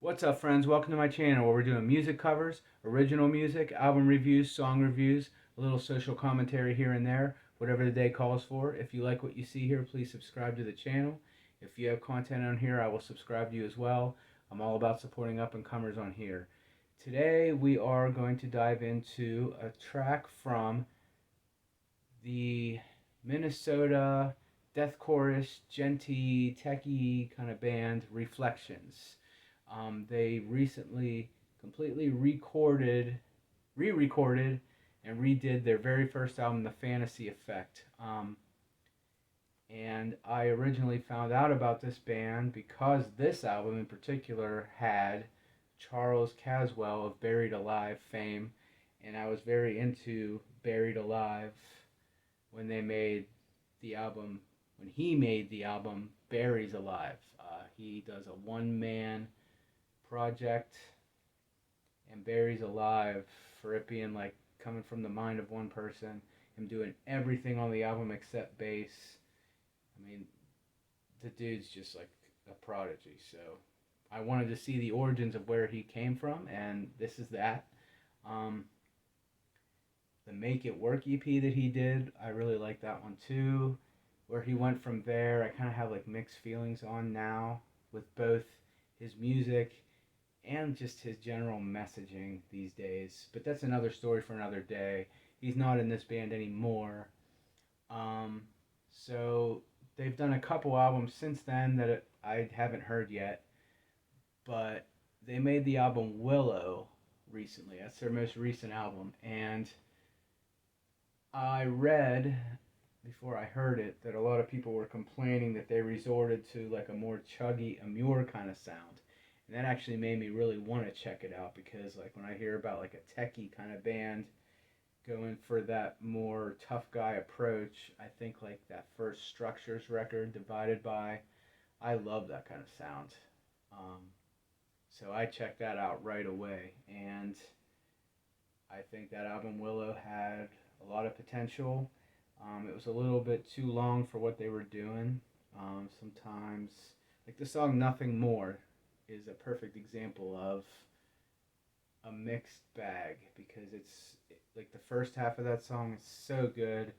What's up, friends? Welcome to my channel where we're doing music covers, original music, album reviews, song reviews, a little social commentary here and there, whatever the day calls for. If you like what you see here, please subscribe to the channel. If you have content on here, I will subscribe to you as well. I'm all about supporting up and comers on here. Today we are going to dive into a track from the Minnesota death chorus, genty, techie kind of band Reflections. They recently completely re-recorded, and redid their very first album, The Fantasy Effect. And I originally found out about this band because this album in particular had Charles Caswell of Buried Alive fame, and I was very into Buried Alive when they made the album, when he made the album Buries Alive. He does a one-man project, and Buries Alive, for it being like coming from the mind of one person, him doing everything on the album except bass. I mean, the dude's just like a prodigy. So I wanted to see the origins of where he came from, and this is that. The Make It Work EP that he did, I really like that one too. Where he went from there, I kind of have like mixed feelings on now with both his music and just his general messaging these days. But that's another story for another day. He's not in this band anymore. So they've done a couple albums since then that I haven't heard yet. But they made the album Willow recently. That's their most recent album. And I read, before I heard it, that a lot of people were complaining that they resorted to like a more chuggy Amur kind of sound. And that actually made me really want to check it out, because like when I hear about like a techie kind of band going for that more tough guy approach, I think like that first Structures record, Divided By, I love that kind of sound. So I checked that out right away, and I think that album Willow had a lot of potential. It was a little bit too long for what they were doing. Sometimes, like the song Nothing More is a perfect example of a mixed bag, because it's like the first half of that song is so good,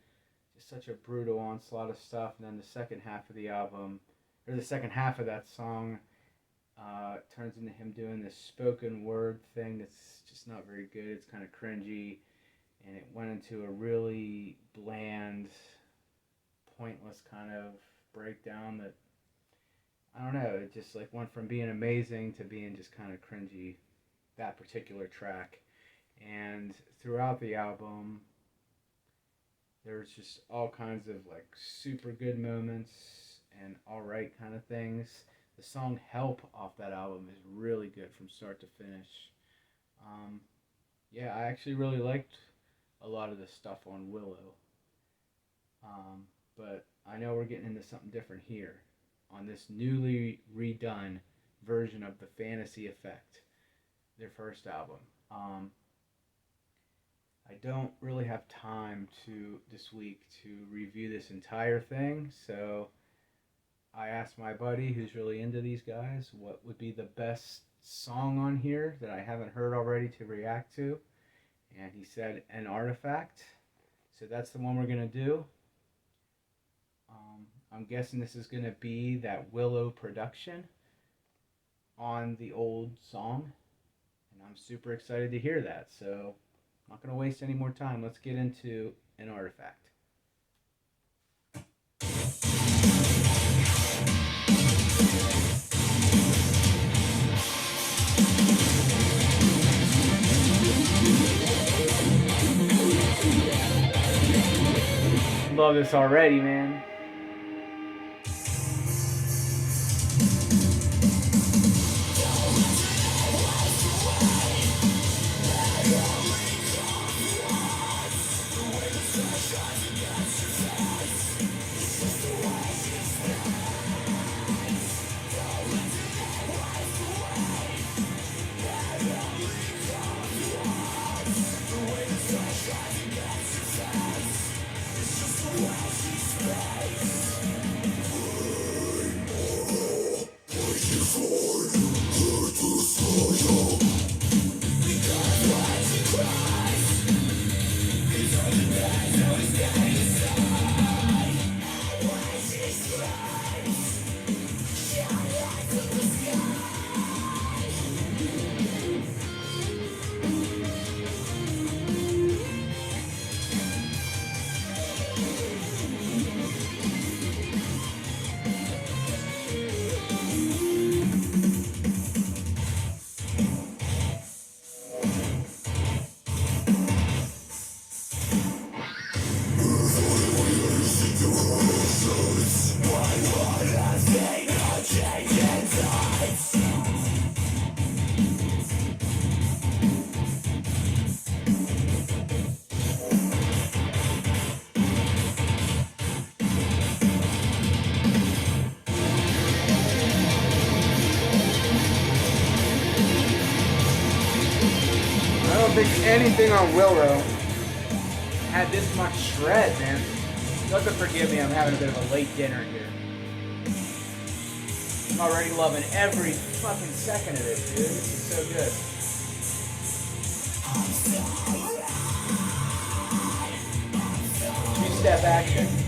just such a brutal onslaught of stuff, and then the second half of the album, or the second half of that song, turns into him doing this spoken word thing that's just not very good. It's kind of cringy, and it went into a really bland, pointless kind of breakdown that, I don't know, it just like went from being amazing to being just kind of cringy, that particular track. And throughout the album, there's just all kinds of like super good moments and alright kind of things. The song Help off that album is really good from start to finish. Yeah, I actually really liked a lot of the stuff on Willow. But I know we're getting into something different here on this newly redone version of The Fantasy Effect, their first album. I don't really have time this week to review this entire thing, so I asked my buddy who's really into these guys what would be the best song on here that I haven't heard already to react to, and he said An Artifact. So that's the one we're going to do. I'm guessing this is going to be that Willow production on the old song, and I'm super excited to hear that. So I'm not going to waste any more time. Let's get into An Artifact. Love this already, man. think anything on Willow had this much shred, man. You have to forgive me, I'm having a bit of a late dinner here. I'm already loving every fucking second of this, dude. This is so good. Two-step action.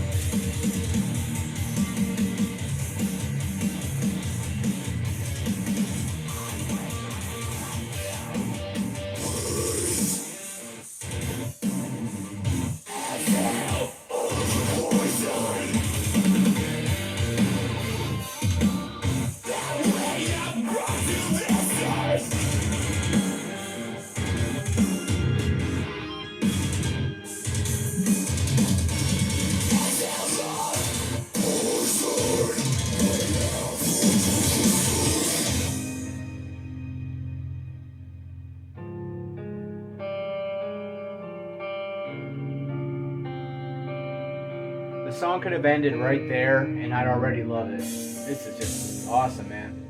The song could have ended right there, and I'd already love it. This is just awesome, man.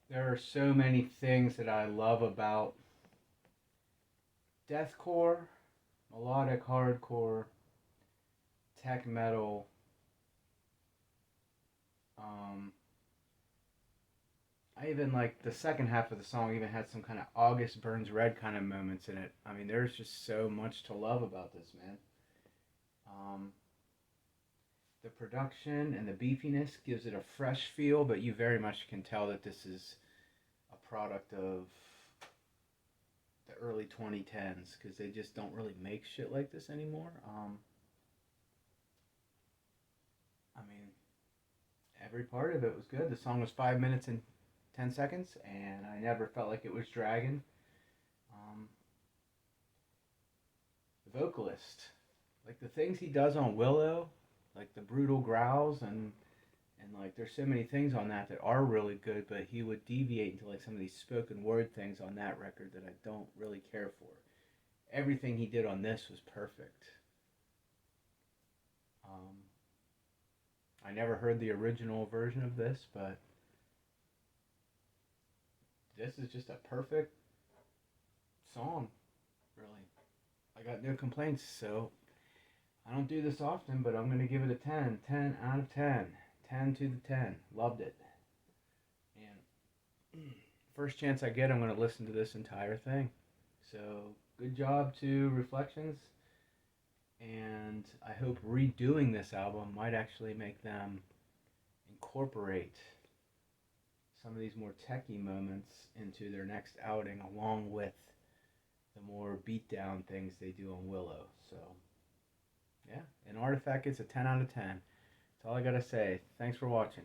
There are so many things that I love about deathcore, melodic hardcore, tech metal. Um, I even like the second half of the song even had some kind of August Burns Red kind of moments in it. I mean, there's just so much to love about this, man. Um, the production and the beefiness gives it a fresh feel, but you very much can tell that this is a product of the early 2010s because they just don't really make shit like this anymore. I mean, every part of it was good. The song was 5 minutes and 10 seconds, and I never felt like it was dragging. Um, the vocalist, like the things he does on Willow, like the brutal growls and like there's so many things on that that are really good, but he would deviate into like some of these spoken word things on that record that I don't really care for. Everything he did on this was perfect. Um, I never heard the original version of this, but this is just a perfect song, really. I got no complaints, so I don't do this often, but I'm going to give it a 10. 10 out of 10. 10 to the 10. Loved it. And first chance I get, I'm going to listen to this entire thing. So good job to Reflections. And I hope redoing this album might actually make them incorporate some of these more techie moments into their next outing, along with the more beatdown things they do on Willow. So, yeah, an Artifact gets a 10 out of 10. That's all I gotta say. Thanks for watching.